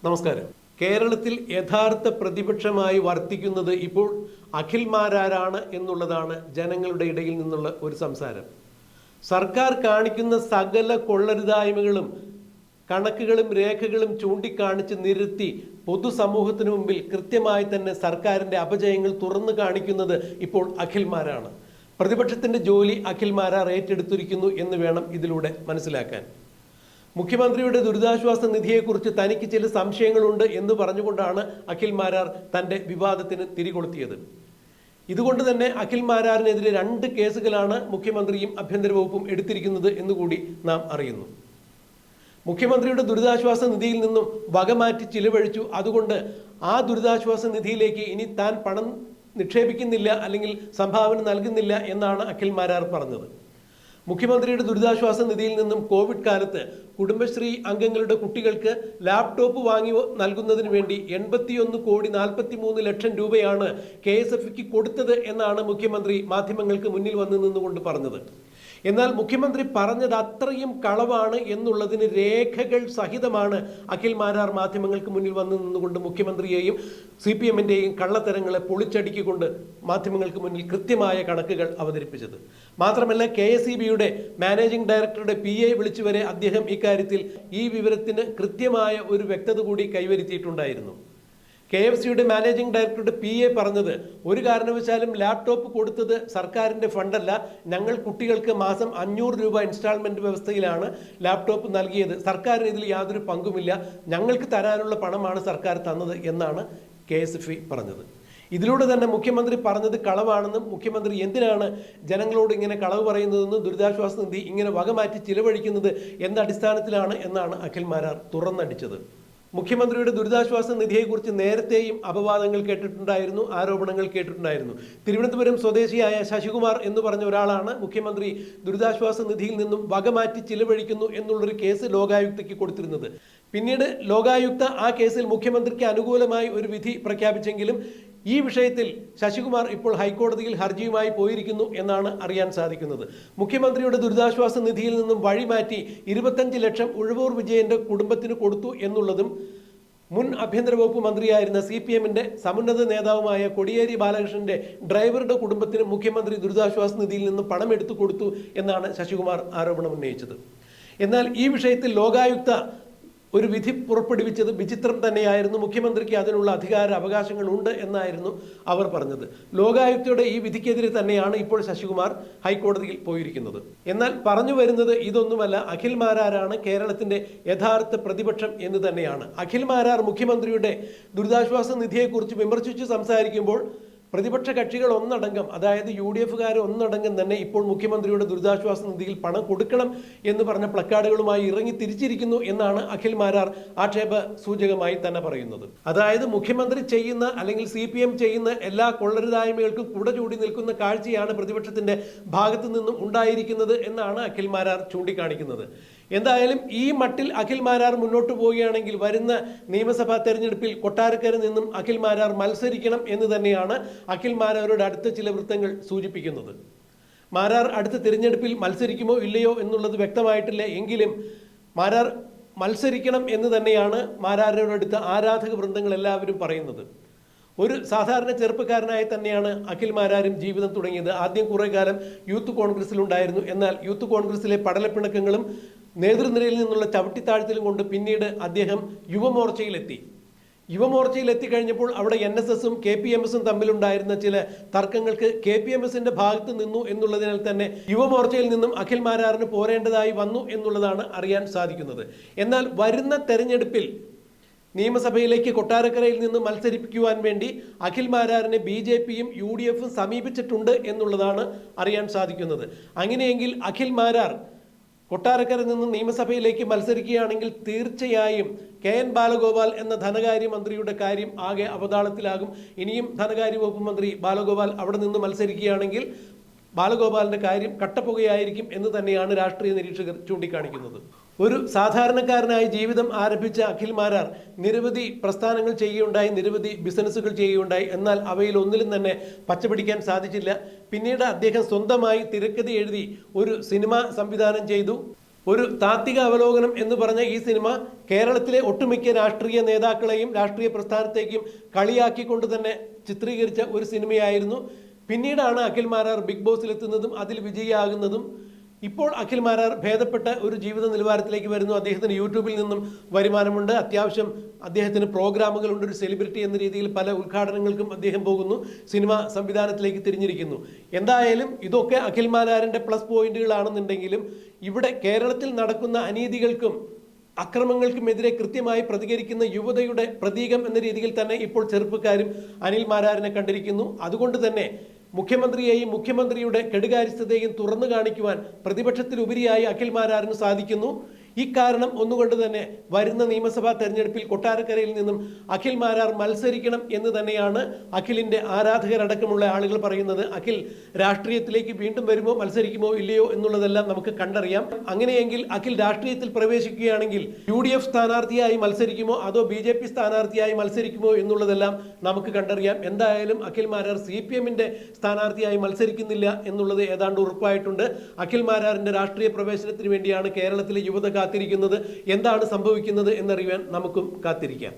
നമസ്കാരം. കേരളത്തിൽ യഥാർത്ഥ പ്രതിപക്ഷമായി വർത്തിക്കുന്നത് ഇപ്പോൾ അഖിൽ മാരാരാണ് എന്നുള്ളതാണ് ജനങ്ങളുടെ ഇടയിൽ നിന്നുള്ള ഒരു സംസാരം. സർക്കാർ കാണിക്കുന്ന സകല കൊള്ളരുതായ്മകളും കണക്കുകളും രേഖകളും ചൂണ്ടിക്കാണിച്ച് നിരത്തി പൊതുസമൂഹത്തിന് മുമ്പിൽ കൃത്യമായി തന്നെ സർക്കാരിൻ്റെ അപജയങ്ങൾ തുറന്നു കാണിക്കുന്നത് ഇപ്പോൾ അഖിൽമാരാണ്. പ്രതിപക്ഷത്തിൻ്റെ ജോലി അഖിൽമാരാർ ഏറ്റെടുത്തിരിക്കുന്നു എന്ന് വേണം ഇതിലൂടെ മനസ്സിലാക്കാൻ. മുഖ്യമന്ത്രിയുടെ ദുരിതാശ്വാസ നിധിയെക്കുറിച്ച് തനിക്ക് ചില സംശയങ്ങളുണ്ട് എന്ന് പറഞ്ഞുകൊണ്ടാണ് അഖിൽ മാരാർ തൻ്റെ വിവാദത്തിന് തിരികൊളുത്തിയത്. ഇതുകൊണ്ട് തന്നെ അഖിൽ മാരാറിനെതിരെ 2 കേസുകളാണ് മുഖ്യമന്ത്രിയും ആഭ്യന്തര വകുപ്പും എടുത്തിരിക്കുന്നത് എന്നുകൂടി നാം അറിയുന്നു. മുഖ്യമന്ത്രിയുടെ ദുരിതാശ്വാസ നിധിയിൽ നിന്നും വകമാറ്റി ചിലവഴിച്ചു, അതുകൊണ്ട് ആ ദുരിതാശ്വാസ നിധിയിലേക്ക് ഇനി താൻ പണം നിക്ഷേപിക്കുന്നില്ല അല്ലെങ്കിൽ സംഭാവന നൽകുന്നില്ല എന്നാണ് അഖിൽ മാരാർ പറഞ്ഞത്. മുഖ്യമന്ത്രിയുടെ ദുരിതാശ്വാസ നിധിയിൽ നിന്നും കോവിഡ് കാലത്ത് കുടുംബശ്രീ അംഗങ്ങളുടെ കുട്ടികൾക്ക് ലാപ്ടോപ്പ് വാങ്ങി നൽകുന്നതിന് വേണ്ടി 81,43,00,000 രൂപയാണ് KSFക്ക് കൊടുത്തത് എന്നാണ് മുഖ്യമന്ത്രി മാധ്യമങ്ങൾക്ക് മുന്നിൽ വന്നു നിന്നുകൊണ്ട് പറഞ്ഞത്. എന്നാൽ മുഖ്യമന്ത്രി പറഞ്ഞത് അത്രയും കളവാണ് എന്നുള്ളതിന് രേഖകൾ സഹിതമാണ് അഖിൽ മാരാർ മാധ്യമങ്ങൾക്ക് മുന്നിൽ വന്നു നിന്നുകൊണ്ട് മുഖ്യമന്ത്രിയെയും CPMൻ്റെയും കള്ളത്തരങ്ങളെ പൊളിച്ചടുക്കിക്കൊണ്ട് മാധ്യമങ്ങൾക്ക് മുന്നിൽ കൃത്യമായ കണക്കുകൾ അവതരിപ്പിച്ചത്. മാത്രമല്ല KSEBയുടെ മാനേജിംഗ് ഡയറക്ടറുടെ PA വിളിച്ചു വരെ അദ്ദേഹം ഇക്കാര്യത്തിൽ ഈ വിവരത്തിന് കൃത്യമായ ഒരു വ്യക്തത കൂടി കൈവരുത്തിയിട്ടുണ്ടായിരുന്നു. KFCയുടെ മാനേജിംഗ് ഡയറക്ടറുടെ PA പറഞ്ഞത്, ഒരു കാരണവശാലും ലാപ്ടോപ്പ് കൊടുത്തത് സർക്കാരിൻ്റെ ഫണ്ടല്ല, ഞങ്ങൾ കുട്ടികൾക്ക് മാസം 500 രൂപ ഇൻസ്റ്റാൾമെൻറ്റ് വ്യവസ്ഥയിലാണ് ലാപ്ടോപ്പ് നൽകിയത്, സർക്കാരിന് ഇതിൽ യാതൊരു പങ്കുമില്ല, ഞങ്ങൾക്ക് തരാനുള്ള പണമാണ് സർക്കാർ തന്നത് എന്നാണ് KSFE പറഞ്ഞത്. ഇതിലൂടെ തന്നെ മുഖ്യമന്ത്രി പറഞ്ഞത് കളവാണെന്നും മുഖ്യമന്ത്രി എന്തിനാണ് ജനങ്ങളോട് ഇങ്ങനെ കളവ് പറയുന്നതെന്നും ദുരിതാശ്വാസ നിധി ഇങ്ങനെ വകമാറ്റി ചിലവഴിക്കുന്നത് എന്ന അടിസ്ഥാനത്തിലാണ് എന്നാണ് അഖിൽ മാരാർ തുറന്നടിച്ചത്. മുഖ്യമന്ത്രിയുടെ ദുരിതാശ്വാസ നിധിയെക്കുറിച്ച് നേരത്തെയും അപവാദങ്ങൾ കേട്ടിട്ടുണ്ടായിരുന്നു, ആരോപണങ്ങൾ കേട്ടിട്ടുണ്ടായിരുന്നു. തിരുവനന്തപുരം സ്വദേശിയായ ശശികുമാർ എന്ന് പറഞ്ഞ ഒരാളാണ് മുഖ്യമന്ത്രി ദുരിതാശ്വാസ നിധിയിൽ നിന്നും വകമാറ്റി ചിലവഴിക്കുന്നു എന്നുള്ളൊരു കേസ് ലോകായുക്തയ്ക്ക് കൊടുത്തിരുന്നത്. പിന്നീട് ലോകായുക്ത ആ കേസിൽ മുഖ്യമന്ത്രിക്ക് അനുകൂലമായി ഒരു വിധി പ്രഖ്യാപിച്ചെങ്കിലും ഈ വിഷയത്തിൽ ശശികുമാർ ഇപ്പോൾ ഹൈക്കോടതിയിൽ ഹർജിയുമായി പോയിരിക്കുന്നു എന്നാണ് അറിയാൻ സാധിക്കുന്നത്. മുഖ്യമന്ത്രിയുടെ ദുരിതാശ്വാസ നിധിയിൽ നിന്നും വഴിമാറ്റി 25 ലക്ഷം ഉഴവൂർ വിജയന്റെ കുടുംബത്തിന് കൊടുത്തു എന്നുള്ളതും മുൻ ആഭ്യന്തര വകുപ്പ് മന്ത്രിയായിരുന്ന CPMൻ്റെ സമുന്നത നേതാവുമായ കോടിയേരി ബാലകൃഷ്ണന്റെ ഡ്രൈവറുടെ കുടുംബത്തിന് മുഖ്യമന്ത്രി ദുരിതാശ്വാസ നിധിയിൽ നിന്നും പണം എടുത്തു കൊടുത്തു എന്നാണ് ശശികുമാർ ആരോപണം ഉന്നയിച്ചത്. എന്നാൽ ഈ വിഷയത്തിൽ ലോകായുക്ത ഒരു വിധി പുറപ്പെടുവിച്ചത് വിചിത്രം തന്നെയായിരുന്നു. മുഖ്യമന്ത്രിക്ക് അതിനുള്ള അധികാര അവകാശങ്ങൾ ഉണ്ട് എന്നായിരുന്നു അവർ പറഞ്ഞത്. ലോകായുക്തയുടെ ഈ വിധിക്കെതിരെ തന്നെയാണ് ഇപ്പോൾ ശശികുമാർ ഹൈക്കോടതിയിൽ പോയിരിക്കുന്നത്. എന്നാൽ പറഞ്ഞു വരുന്നത് ഇതൊന്നുമല്ല, അഖിൽ മാരാരാണ് കേരളത്തിന്റെ യഥാർത്ഥ പ്രതിപക്ഷം എന്ന് തന്നെയാണ്. അഖിൽ മാരാർ മുഖ്യമന്ത്രിയുടെ ദുരിതാശ്വാസ നിധിയെക്കുറിച്ച് വിമർശിച്ച് സംസാരിക്കുമ്പോൾ പ്രതിപക്ഷ കക്ഷികൾ ഒന്നടങ്കം, അതായത് UDFകാർ ഒന്നടങ്കം തന്നെ ഇപ്പോൾ മുഖ്യമന്ത്രിയുടെ ദുരിതാശ്വാസ നിധിയിൽ പണം കൊടുക്കണം എന്ന് പറഞ്ഞ പ്ലക്കാർഡുകളുമായി ഇറങ്ങി തിരിച്ചിരിക്കുന്നു എന്നാണ് അഖിൽ മാരാർ ആക്ഷേപ സൂചകമായി തന്നെ പറയുന്നത്. അതായത് മുഖ്യമന്ത്രി ചെയ്യുന്ന അല്ലെങ്കിൽ CPM ചെയ്യുന്ന എല്ലാ കൊള്ളരുതായ്മകൾക്കും കുട ചൂടി നിൽക്കുന്ന കാഴ്ചയാണ് പ്രതിപക്ഷത്തിന്റെ ഭാഗത്തു നിന്നും ഉണ്ടായിരിക്കുന്നത് എന്നാണ് അഖിൽ മാരാർ ചൂണ്ടിക്കാണിക്കുന്നത്. എന്തായാലും ഈ മട്ടിൽ അഖിൽ മാരാർ മുന്നോട്ട് പോവുകയാണെങ്കിൽ വരുന്ന നിയമസഭാ തെരഞ്ഞെടുപ്പിൽ കൊട്ടാരക്കരയിൽ നിന്നും അഖിൽ മാരാർ മത്സരിക്കണം എന്ന് തന്നെയാണ് അഖിൽ മാരാരുടെ അടുത്ത ചില വൃത്തങ്ങൾ സൂചിപ്പിക്കുന്നത്. മാരാർ അടുത്ത തിരഞ്ഞെടുപ്പിൽ മത്സരിക്കുമോ ഇല്ലയോ എന്നുള്ളത് വ്യക്തമായിട്ടില്ല, എങ്കിലും മാരാർ മത്സരിക്കണം എന്ന് തന്നെയാണ് മാരാരുടെ അടുത്ത ആരാധക വൃന്ദങ്ങൾ എല്ലാവരും പറയുന്നത്. ഒരു സാധാരണ ചെറുപ്പക്കാരനായി തന്നെയാണ് അഖിൽ മാരാരും ജീവിതം തുടങ്ങിയത്. ആദ്യം കുറേ കാലം യൂത്ത് കോൺഗ്രസിലുണ്ടായിരുന്നു. എന്നാൽ യൂത്ത് കോൺഗ്രസിലെ പടലപ്പിണക്കങ്ങളും നേതൃനിരയിൽ നിന്നുള്ള ചവിട്ടിത്താഴ്ത്തലും കൊണ്ട് പിന്നീട് അദ്ദേഹം യുവമോർച്ചയിലെത്തി. യുവമോർച്ചയിലെത്തിക്കഴിഞ്ഞപ്പോൾ അവിടെ NSSും KPMSും തമ്മിലുണ്ടായിരുന്ന ചില തർക്കങ്ങൾക്ക് KPMSന്റെ ഭാഗത്ത് നിന്നു എന്നുള്ളതിനാൽ തന്നെ യുവമോർച്ചയിൽ നിന്നും അഖിൽ മാരാറിന് പോരേണ്ടതായി വന്നു എന്നുള്ളതാണ് അറിയാൻ സാധിക്കുന്നത്. എന്നാൽ വരുന്ന തെരഞ്ഞെടുപ്പിൽ നിയമസഭയിലേക്ക് കൊട്ടാരക്കരയിൽ നിന്ന് മത്സരിപ്പിക്കുവാൻ വേണ്ടി അഖിൽ മാരാറിനെ BJPയും UDFും സമീപിച്ചിട്ടുണ്ട് എന്നുള്ളതാണ് അറിയാൻ സാധിക്കുന്നത്. അങ്ങനെയെങ്കിൽ അഖിൽ മാരാർ കൊട്ടാരക്കരയിൽ നിന്ന് നിയമസഭയിലേക്ക് മത്സരിക്കുകയാണെങ്കിൽ തീർച്ചയായും KN ബാലഗോപാൽ എന്ന ധനകാര്യമന്ത്രിയുടെ കാര്യം ആകെ അവതാളത്തിലാകും. ഇനിയും ധനകാര്യ വകുപ്പ് മന്ത്രി ബാലഗോപാൽ അവിടെ നിന്ന് മത്സരിക്കുകയാണെങ്കിൽ ബാലഗോപാലിന്റെ കാര്യം കട്ടപ്പുകയായിരിക്കും എന്ന് തന്നെയാണ് രാഷ്ട്രീയ നിരീക്ഷകർ ചൂണ്ടിക്കാണിക്കുന്നത്. ഒരു സാധാരണക്കാരനായി ജീവിതം ആരംഭിച്ച അഖിൽ മാരാർ നിരവധി പ്രസ്ഥാനങ്ങൾ ചെയ്യുകയുണ്ടായി, നിരവധി ബിസിനസ്സുകൾ ചെയ്യുകയുണ്ടായി. എന്നാൽ അവയിൽ ഒന്നിലും തന്നെ പച്ചപിടിക്കാൻ സാധിച്ചില്ല. പിന്നീട് അദ്ദേഹം സ്വന്തമായി തിരക്കഥ എഴുതി ഒരു സിനിമ സംവിധാനം ചെയ്തു. ഒരു താത്വിക അവലോകനം എന്ന് പറഞ്ഞ ഈ സിനിമ കേരളത്തിലെ ഒട്ടുമിക്ക രാഷ്ട്രീയ നേതാക്കളെയും രാഷ്ട്രീയ പ്രസ്ഥാനത്തേക്കും കളിയാക്കിക്കൊണ്ട് തന്നെ ചിത്രീകരിച്ച ഒരു സിനിമയായിരുന്നു. പിന്നീടാണ് അഖിൽ മാരാർ ബിഗ് ബോസിലെത്തുന്നതും അതിൽ വിജയിയാകുന്നതും. ഇപ്പോൾ അഖിൽ മാരാർ ഭേദപ്പെട്ട ഒരു ജീവിത നിലവാരത്തിലേക്ക് വരുന്നു. അദ്ദേഹത്തിന് യൂട്യൂബിൽ നിന്നും വരുമാനമുണ്ട്, അത്യാവശ്യം അദ്ദേഹത്തിന് പ്രോഗ്രാമുകളുണ്ട്, ഒരു സെലിബ്രിറ്റി എന്ന രീതിയിൽ പല ഉദ്ഘാടനങ്ങൾക്കും അദ്ദേഹം പോകുന്നു, സിനിമ സംവിധാനത്തിലേക്ക് തിരിഞ്ഞിരിക്കുന്നു. എന്തായാലും ഇതൊക്കെ അഖിൽ മാരാറിൻ്റെ പ്ലസ് പോയിന്റുകളാണെന്നുണ്ടെങ്കിലും ഇവിടെ കേരളത്തിൽ നടക്കുന്ന അനീതികൾക്കും അക്രമങ്ങൾക്കുമെതിരെ കൃത്യമായി പ്രതികരിക്കുന്ന യുവതയുടെ പ്രതീകം എന്ന രീതിയിൽ തന്നെ ഇപ്പോൾ ചെറുപ്പക്കാരും അനിൽ മാരാറിനെ കണ്ടിരിക്കുന്നു. അതുകൊണ്ട് തന്നെ മുഖ്യമന്ത്രിയെയും മുഖ്യമന്ത്രിയുടെ കെടുകാര്യസ്ഥതയും തുറന്നു കാണിക്കുവാൻ പ്രതിപക്ഷത്തിലുപരിയായി അഖിൽ മാരാറിന് സാധിക്കുന്നു. ഇക്കാരണം ഒന്നുകൊണ്ട് തന്നെ വരുന്ന നിയമസഭാ തെരഞ്ഞെടുപ്പിൽ കൊട്ടാരക്കരയിൽ നിന്നും അഖിൽ മാരാർ മത്സരിക്കണം എന്ന് തന്നെയാണ് അഖിലിൻ്റെ ആരാധകരടക്കമുള്ള ആളുകൾ പറയുന്നത്. അഖിൽ രാഷ്ട്രീയത്തിലേക്ക് വീണ്ടും വരുമോ, മത്സരിക്കുമോ ഇല്ലയോ എന്നുള്ളതെല്ലാം നമുക്ക് കണ്ടറിയാം. അങ്ങനെയെങ്കിൽ അഖിൽ രാഷ്ട്രീയത്തിൽ പ്രവേശിക്കുകയാണെങ്കിൽ UDF സ്ഥാനാർത്ഥിയായി മത്സരിക്കുമോ അതോ BJP സ്ഥാനാർത്ഥിയായി മത്സരിക്കുമോ എന്നുള്ളതെല്ലാം നമുക്ക് കണ്ടറിയാം. എന്തായാലും അഖിൽ മാരാർ CPM-ന്റെ സ്ഥാനാർത്ഥിയായി മത്സരിക്കുന്നില്ല എന്നുള്ളത് ഏതാണ്ട് ഉറപ്പായിട്ടുണ്ട്. അഖിൽ മാരാറിന്റെ രാഷ്ട്രീയ പ്രവേശനത്തിന് വേണ്ടിയാണ് കേരളത്തിലെ യുവത കാത്തിരിക്കുന്നത്. എന്താണ് സംഭവിക്കുന്നത് എന്നറിയാൻ നമുക്കും കാത്തിരിക്കാം.